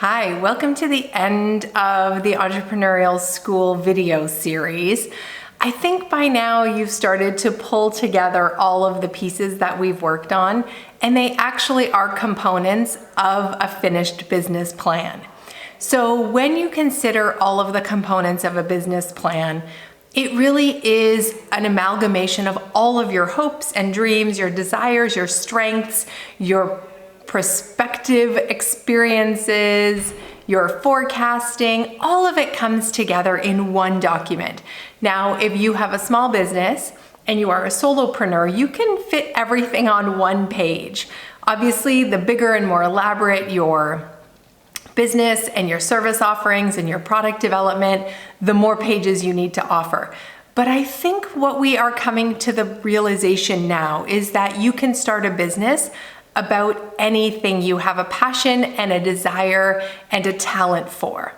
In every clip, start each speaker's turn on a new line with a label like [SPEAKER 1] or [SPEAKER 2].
[SPEAKER 1] Hi, welcome to the end of the Entrepreneurial School video series. I think by now you've started to pull together all of the pieces that we've worked on, and they actually are components of a finished business plan. So when you consider all of the components of a business plan, it really is an amalgamation of all of your hopes and dreams, your desires, your strengths, your prospective experiences, your forecasting, all of it comes together in one document. Now, if you have a small business and you are a solopreneur, you can fit everything on one page. Obviously, the bigger and more elaborate your business and your service offerings and your product development, the more pages you need to offer. But I think what we are coming to the realization now is that you can start a business about anything you have a passion and a desire and a talent for.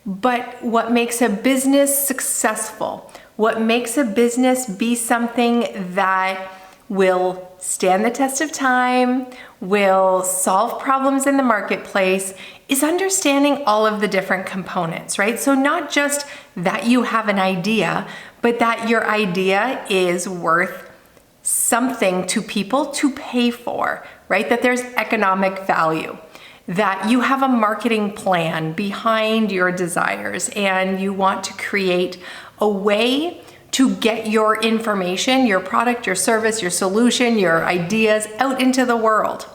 [SPEAKER 1] But what makes a business successful, what makes a business be something that will stand the test of time, will solve problems in the marketplace, is understanding all of the different components, right? So not just that you have an idea, but that your idea is worth something to people to pay for, right? That there's economic value, that you have a marketing plan behind your desires, and you want to create a way to get your information, your product, your service, your solution, your ideas out into the world.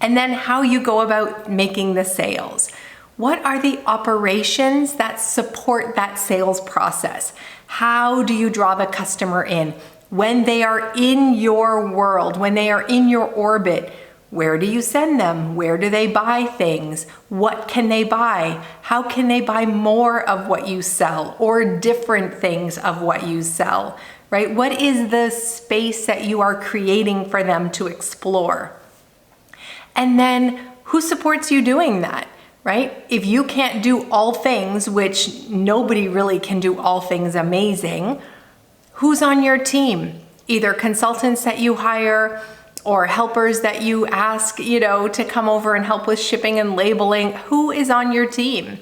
[SPEAKER 1] And then how you go about making the sales. What are the operations that support that sales process? How do you draw the customer in? When they are in your world, when they are in your orbit, where do you send them? Where do they buy things? What can they buy? How can they buy more of what you sell or different things of what you sell, right? What is the space that you are creating for them to explore? And then who supports you doing that, right? If you can't do all things, which nobody really can do all things amazing, who's on your team? Either consultants that you hire or helpers that you ask, to come over and help with shipping and labeling. Who is on your team?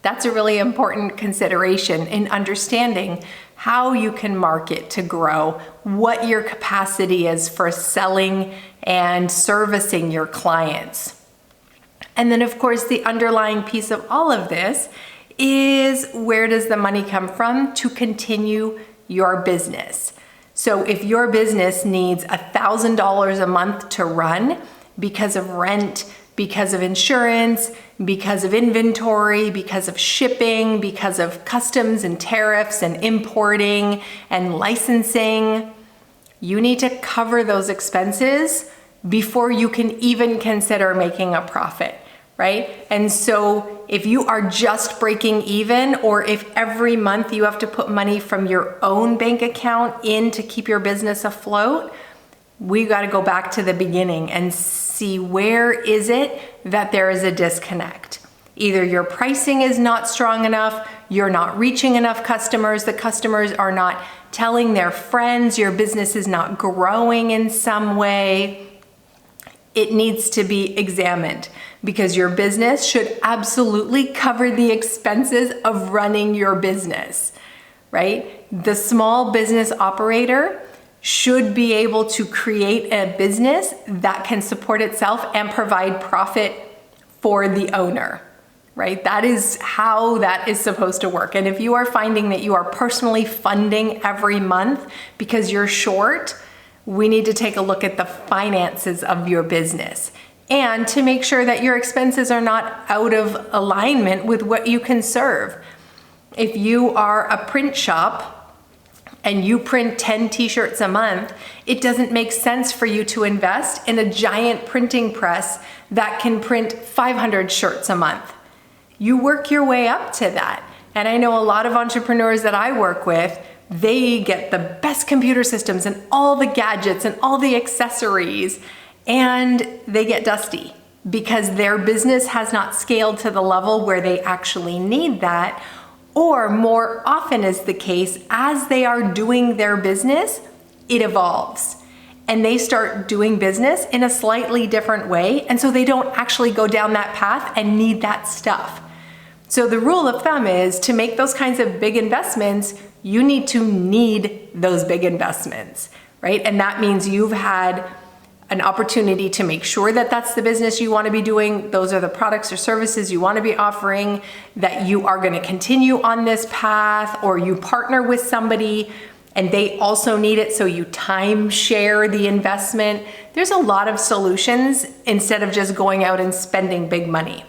[SPEAKER 1] That's a really important consideration in understanding how you can market to grow, what your capacity is for selling and servicing your clients. And then, of course, the underlying piece of all of this is, where does the money come from to continue your business? So if your business needs $1,000 a month to run because of rent, because of insurance, because of inventory, because of shipping, because of customs and tariffs and importing and licensing, you need to cover those expenses before you can even consider making a profit, right? And so if you are just breaking even, or if every month you have to put money from your own bank account in to keep your business afloat, we got to go back to the beginning and see, where is it that there is a disconnect? Either your pricing is not strong enough, you're not reaching enough customers, the customers are not telling their friends, your business is not growing in some way. It needs to be examined, because your business should absolutely cover the expenses of running your business, right? The small business operator should be able to create a business that can support itself and provide profit for the owner, right? That is how that is supposed to work. And if you are finding that you are personally funding every month because you're short, we need to take a look at the finances of your business, and to make sure that your expenses are not out of alignment with what you can serve. If you are a print shop and you print 10 t-shirts a month, it doesn't make sense for you to invest in a giant printing press that can print 500 shirts a month. You work your way up to that. And I know a lot of entrepreneurs that I work with, they get the best computer systems and all the gadgets and all the accessories, and they get dusty because their business has not scaled to the level where they actually need that. Or more often is the case, as they are doing their business, it evolves. and they start doing business in a slightly different way. And so they don't actually go down that path and need that stuff. So the rule of thumb is to make those kinds of big investments, you need those big investments, right? And that means you've had an opportunity to make sure that that's the business you want to be doing. Those are the products or services you want to be offering, that you are going to continue on this path, or you partner with somebody and they also need it, so you time share the investment. There's a lot of solutions instead of just going out and spending big money.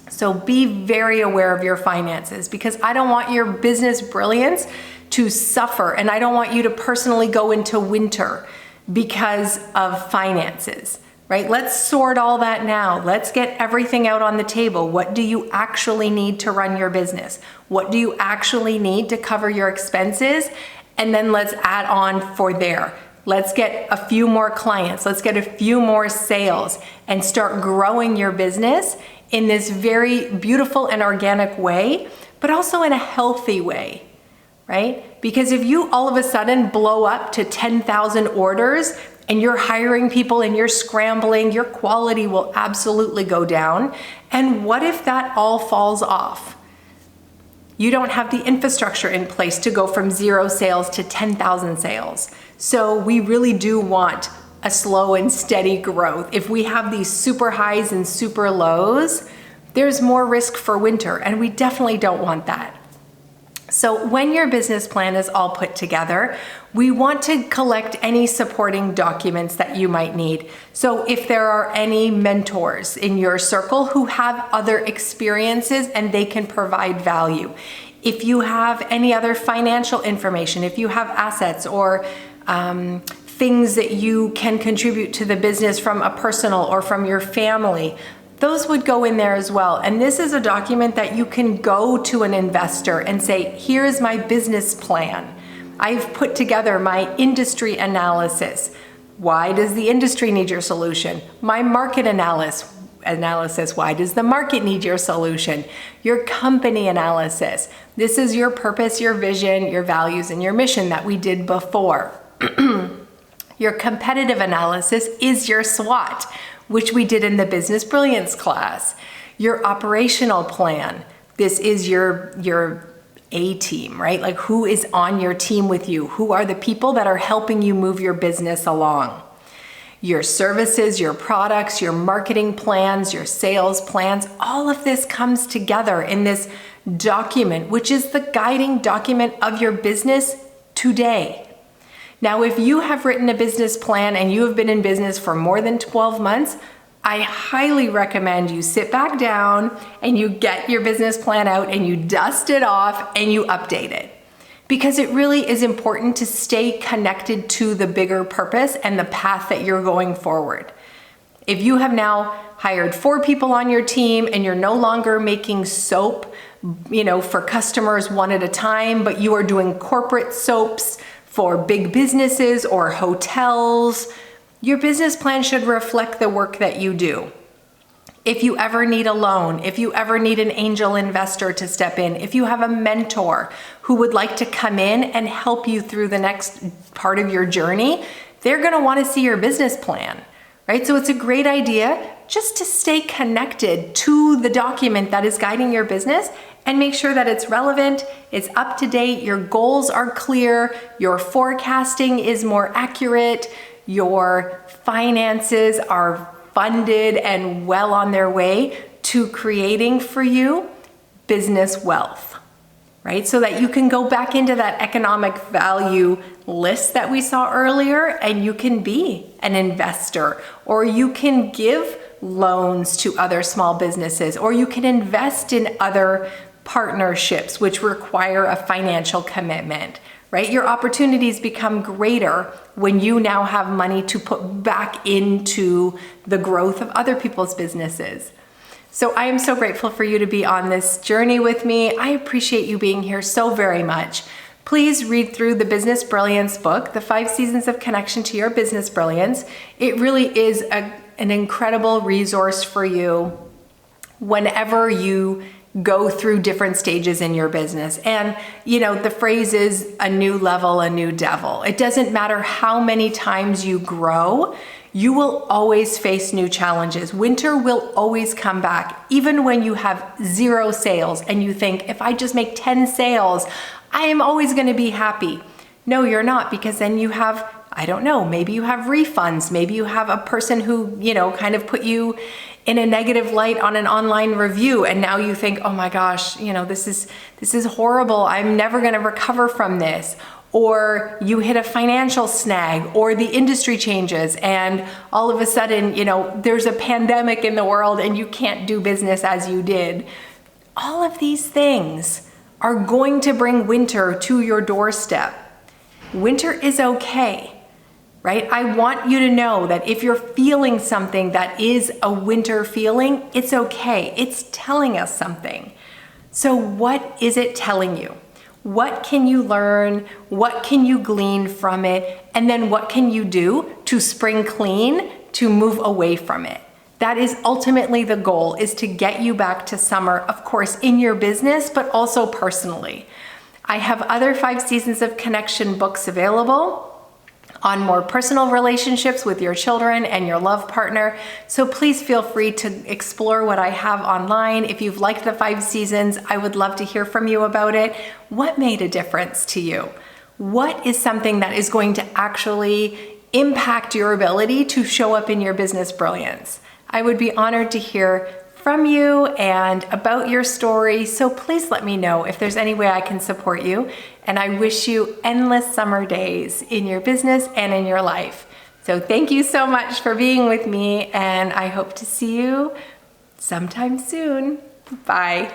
[SPEAKER 1] So be very aware of your finances, because I don't want your business brilliance to suffer, and I don't want you to personally go into winter because of finances, right? Let's sort all that now. Let's get everything out on the table. What do you actually need to run your business? What do you actually need to cover your expenses? And then let's add on for there. Let's get a few more clients. Let's get a few more sales and start growing your business in this very beautiful and organic way, but also in a healthy way, right? Because if you all of a sudden blow up to 10,000 orders and you're hiring people and you're scrambling, your quality will absolutely go down. And what if that all falls off? You don't have the infrastructure in place to go from 0 sales to 10,000 sales. So we really do want a slow and steady growth. If we have these super highs and super lows, there's more risk for winter, and we definitely don't want that. So when your business plan is all put together, we want to collect any supporting documents that you might need. So if there are any mentors in your circle who have other experiences and they can provide value, if you have any other financial information, if you have assets or things that you can contribute to the business from a personal or from your family, those would go in there as well. And this is a document that you can go to an investor and say, here's my business plan. I've put together my industry analysis. Why does the industry need your solution? My market analysis. Why does the market need your solution? Your company analysis. This is your purpose, your vision, your values, and your mission that we did before. Your competitive analysis is your SWOT, which we did in the Business Brilliance class. Your operational plan. This is your A team, right? Like, who is on your team with you? Who are the people that are helping you move your business along? Your services, your products, your marketing plans, your sales plans, all of this comes together in this document, which is the guiding document of your business today. Now, if you have written a business plan and you have been in business for more than 12 months, I highly recommend you sit back down and you get your business plan out and you dust it off and you update it. Because it really is important to stay connected to the bigger purpose and the path that you're going forward. If you have now hired 4 people on your team and you're no longer making soap, for customers one at a time, but you are doing corporate soaps for big businesses or hotels, your business plan should reflect the work that you do. If you ever need a loan, if you ever need an angel investor to step in, if you have a mentor who would like to come in and help you through the next part of your journey, they're going to want to see your business plan, right? So it's a great idea just to stay connected to the document that is guiding your business and make sure that it's relevant, it's up to date, your goals are clear, your forecasting is more accurate, your finances are funded and well on their way to creating for you business wealth, right? So that you can go back into that economic value list that we saw earlier and you can be an investor, or you can give loans to other small businesses, or you can invest in other partnerships which require a financial commitment, right? Your opportunities become greater when you now have money to put back into the growth of other people's businesses. So I am so grateful for you to be on this journey with me. I appreciate you being here so very much. Please read through the Business Brilliance book, The 5 Seasons of Connection to Your Business Brilliance. It really is an incredible resource for you whenever you go through different stages in your business. And, the phrase is a new level, a new devil. It doesn't matter how many times you grow, you will always face new challenges. Winter will always come back, even when you have 0 sales and you think, if I just make 10 sales, I am always going to be happy. No, you're not, because then you have, I don't know, maybe you have refunds. Maybe you have a person who, kind of put you in a negative light on an online review. And now you think, oh my gosh, this is horrible. I'm never going to recover from this. Or you hit a financial snag, or the industry changes and all of a sudden, there's a pandemic in the world and you can't do business as you did. All of these things are going to bring winter to your doorstep. Winter is okay, right? I want you to know that if you're feeling something that is a winter feeling, it's okay. It's telling us something. So what is it telling you? What can you learn? What can you glean from it? And then what can you do to spring clean, to move away from it? That is ultimately the goal, is to get you back to summer, of course, in your business, but also personally. I have other 5 Seasons of Connection books available on more personal relationships with your children and your love partner. So please feel free to explore what I have online. If you've liked the 5 seasons, I would love to hear from you about it. What made a difference to you? What is something that is going to actually impact your ability to show up in your business brilliance? I would be honored to hear from you and about your story. So please let me know if there's any way I can support you. And I wish you endless summer days in your business and in your life. So thank you so much for being with me, and I hope to see you sometime soon. Bye.